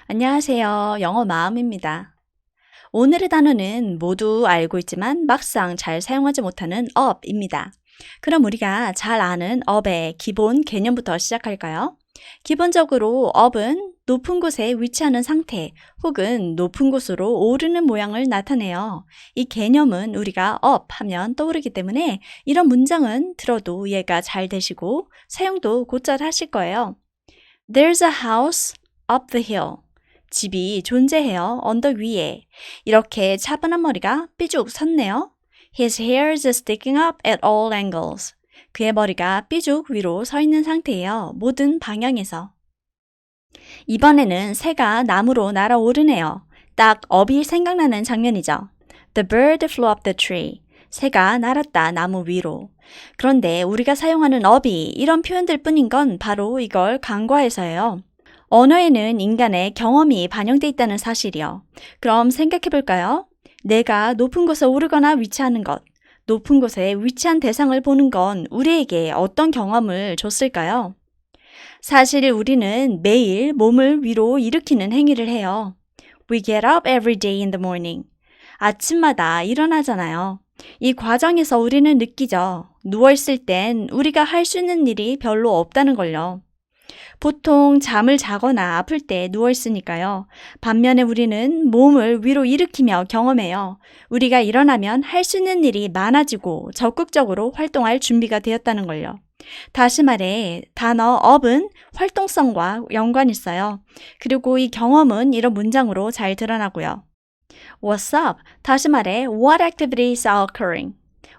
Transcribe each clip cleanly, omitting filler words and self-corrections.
안녕하세요. 영어 마음입니다. 오늘의 단어는 모두 알고 있지만 막상 잘 사용하지 못하는 up입니다. 그럼 우리가 잘 아는 up의 기본 개념부터 시작할까요? 기본적으로 up은 높은 곳에 위치하는 상태 혹은 높은 곳으로 오르는 모양을 나타내요. 이 개념은 우리가 up 하면 떠오르기 때문에 이런 문장은 들어도 이해가 잘 되시고 사용도 곧잘 하실 거예요. There's a house up the hill. 집이 존재해요. 언덕 위에. 이렇게 차분한 머리가 삐죽 섰네요. His hair is sticking up at all angles. 그의 머리가 삐죽 위로 서 있는 상태예요. 모든 방향에서. 이번에는 새가 나무로 날아오르네요. 딱 업이 생각나는 장면이죠. The bird flew up the tree. 새가 날았다 나무 위로. 그런데 우리가 사용하는 업이 이런 표현들 뿐인 건 바로 이걸 간과해서예요. 언어에는 인간의 경험이 반영돼 있다는 사실이요. 그럼 생각해 볼까요? 내가 높은 곳에 오르거나 위치하는 것, 높은 곳에 위치한 대상을 보는 건 우리에게 어떤 경험을 줬을까요? 사실 우리는 매일 몸을 위로 일으키는 행위를 해요. We get up every day in the morning. 아침마다 일어나잖아요. 이 과정에서 우리는 느끼죠. 누워있을 땐 우리가 할 수 있는 일이 별로 없다는 걸요. 보통 잠을 자거나 아플 때 누워있으니까요. 반면에 우리는 몸을 위로 일으키며 경험해요. 우리가 일어나면 할 수 있는 일이 많아지고 적극적으로 활동할 준비가 되었다는 걸요. 다시 말해 단어 up은 활동성과 연관이 있어요. 그리고 이 경험은 이런 문장으로 잘 드러나고요. What's up? 다시 말해 what activities are occurring?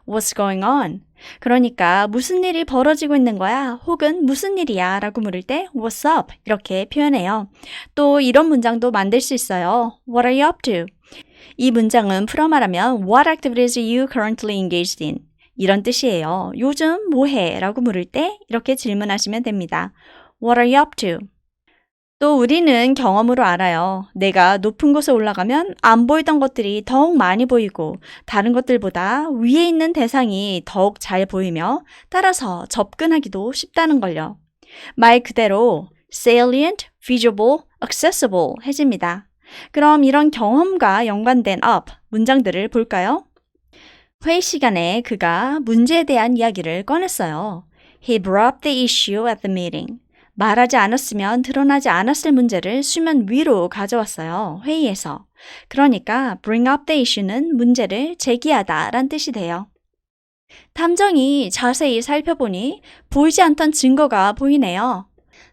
What's going on? 그러니까 무슨 일이 벌어지고 있는 거야? 혹은 무슨 일이야? 라고 물을 때 What's up? 이렇게 표현해요. 또 이런 문장도 만들 수 있어요. What are you up to? 이 문장은 풀어 말하면 What activities are you currently engaged in? 이런 뜻이에요. 요즘 뭐 해? 라고 물을 때 이렇게 질문하시면 됩니다. What are you up to? 또 우리는 경험으로 알아요. 내가 높은 곳에 올라가면 안 보이던 것들이 더욱 많이 보이고 다른 것들보다 위에 있는 대상이 더욱 잘 보이며 따라서 접근하기도 쉽다는 걸요. 말 그대로 salient, visible, accessible 해집니다. 그럼 이런 경험과 연관된 up 문장들을 볼까요? 회의 시간에 그가 문제에 대한 이야기를 꺼냈어요. He brought up the issue at the meeting. 말하지 않았으면 드러나지 않았을 문제를 수면 위로 가져왔어요. 회의에서. 그러니까 bring up the issue는 문제를 제기하다 란 뜻이 돼요. 탐정이 자세히 살펴보니 보이지 않던 증거가 보이네요.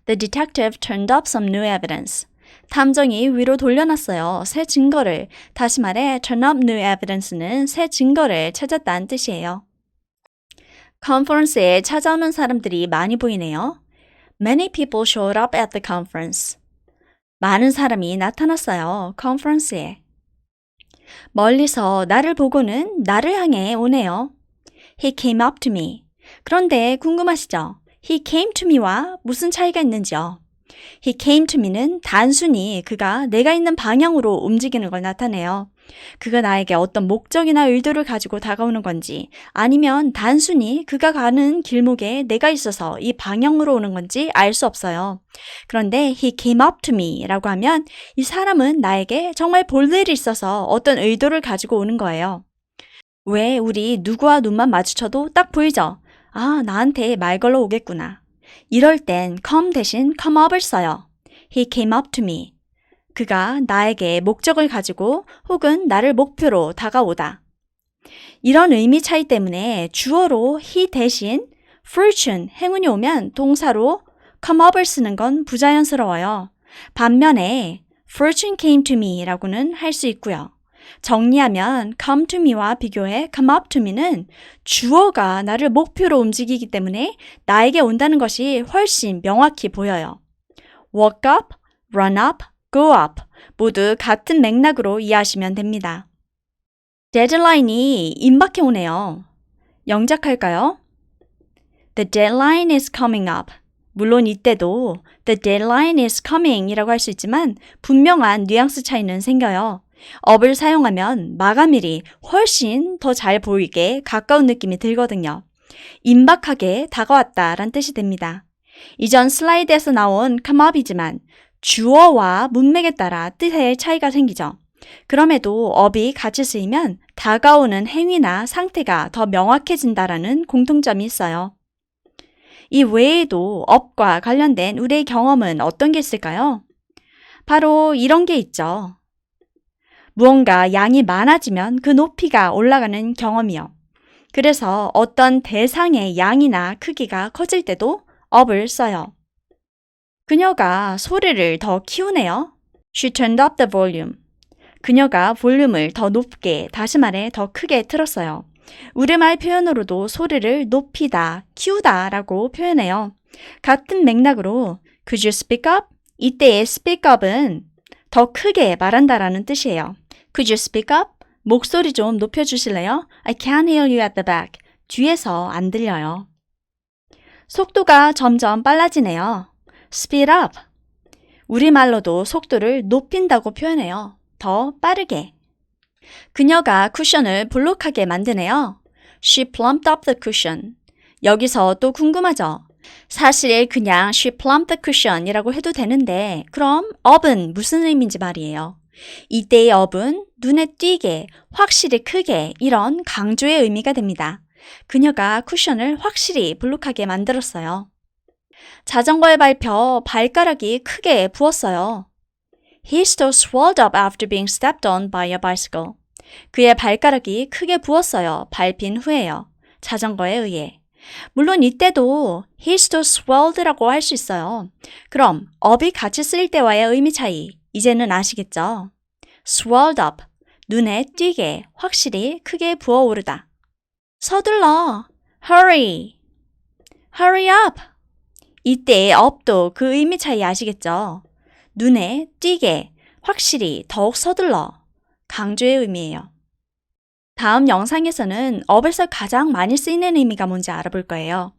The detective turned up some new evidence. 탐정이 위로 돌려놨어요. 새 증거를. 다시 말해 turn up new evidence는 새 증거를 찾았다는 뜻이에요. 컨퍼런스에 찾아오는 사람들이 많이 보이네요. Many people showed up at the conference. 많은 사람이 나타났어요. 컨퍼런스에. 멀리서 나를 보고는 나를 향해 오네요. He came up to me. 그런데 궁금하시죠? He came to me와 무슨 차이가 있는지요? He came to me는 단순히 그가 내가 있는 방향으로 움직이는 걸 나타내요. 그가 나에게 어떤 목적이나 의도를 가지고 다가오는 건지 아니면 단순히 그가 가는 길목에 내가 있어서 이 방향으로 오는 건지 알 수 없어요. 그런데 he came up to me 라고 하면 이 사람은 나에게 정말 볼 일이 있어서 어떤 의도를 가지고 오는 거예요. 왜 우리 누구와 눈만 마주쳐도 딱 보이죠? 아, 나한테 말 걸러 오겠구나. 이럴 땐 come 대신 come up을 써요. He came up to me. 그가 나에게 목적을 가지고 혹은 나를 목표로 다가오다. 이런 의미 차이 때문에 주어로 he 대신 fortune, 행운이 오면 동사로 come up을 쓰는 건 부자연스러워요. 반면에 fortune came to me 라고는 할 수 있고요. 정리하면 come to me와 비교해 come up to me는 주어가 나를 목표로 움직이기 때문에 나에게 온다는 것이 훨씬 명확히 보여요. walk up, run up, go up 모두 같은 맥락으로 이해하시면 됩니다. 데드라인이 임박해 오네요. 영작할까요? The deadline is coming up. 물론 이때도 the deadline is coming 이라고 할 수 있지만 분명한 뉘앙스 차이는 생겨요. up을 사용하면 마감일이 훨씬 더 잘 보이게 가까운 느낌이 들거든요. 임박하게 다가왔다 란 뜻이 됩니다. 이전 슬라이드에서 나온 come up이지만 주어와 문맥에 따라 뜻의 차이가 생기죠. 그럼에도 업이 같이 쓰이면 다가오는 행위나 상태가 더 명확해진다라는 공통점이 있어요. 이 외에도 업과 관련된 우리의 경험은 어떤 게 있을까요? 바로 이런 게 있죠. 무언가 양이 많아지면 그 높이가 올라가는 경험이요. 그래서 어떤 대상의 양이나 크기가 커질 때도 업을 써요. 그녀가 소리를 더 키우네요. She turned up the volume. 그녀가 볼륨을 더 높게, 다시 말해 더 크게 틀었어요. 우리말 표현으로도 소리를 높이다, 키우다 라고 표현해요. 같은 맥락으로 Could you speak up? 이때의 speak up은 더 크게 말한다라는 뜻이에요. Could you speak up? 목소리 좀 높여주실래요? I can't hear you at the back. 뒤에서 안 들려요. 속도가 점점 빨라지네요. Speed up. 우리말로도 속도를 높인다고 표현해요. 더 빠르게. 그녀가 쿠션을 볼록하게 만드네요. She plumped up the cushion. 여기서 또 궁금하죠? 사실 그냥 she plumped the cushion 이라고 해도 되는데 그럼 up은 무슨 의미인지 말이에요. 이때의 up은 눈에 띄게, 확실히 크게 이런 강조의 의미가 됩니다. 그녀가 쿠션을 확실히 볼록하게 만들었어요. 자전거에 밟혀 발가락이 크게 부었어요. His toe swelled up after being stepped on by a bicycle. 그의 발가락이 크게 부었어요. 밟힌 후에요. 자전거에 의해. 물론 이때도 his toe swelled라고 할 수 있어요. 그럼 up이 같이 쓰일 때와의 의미 차이 이제는 아시겠죠? swelled up, 눈에 띄게, 확실히 크게 부어오르다. 서둘러, hurry, hurry up. 이때의 up도 그 의미 차이 아시겠죠? 눈에 띄게, 확실히, 더욱 서둘러, 강조의 의미예요. 다음 영상에서는 up에서 가장 많이 쓰이는 의미가 뭔지 알아볼 거예요.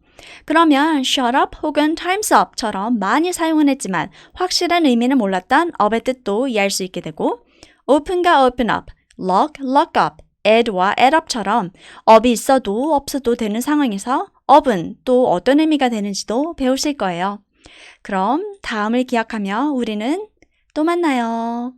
그러면 shut up 혹은 time's up처럼 많이 사용은 했지만 확실한 의미는 몰랐던 up의 뜻도 이해할 수 있게 되고 open과 open up, lock, lock up, add와 add up처럼 up이 있어도 없어도 되는 상황에서 up은 또 어떤 의미가 되는지도 배우실 거예요. 그럼 다음을 기약하며 우리는 또 만나요.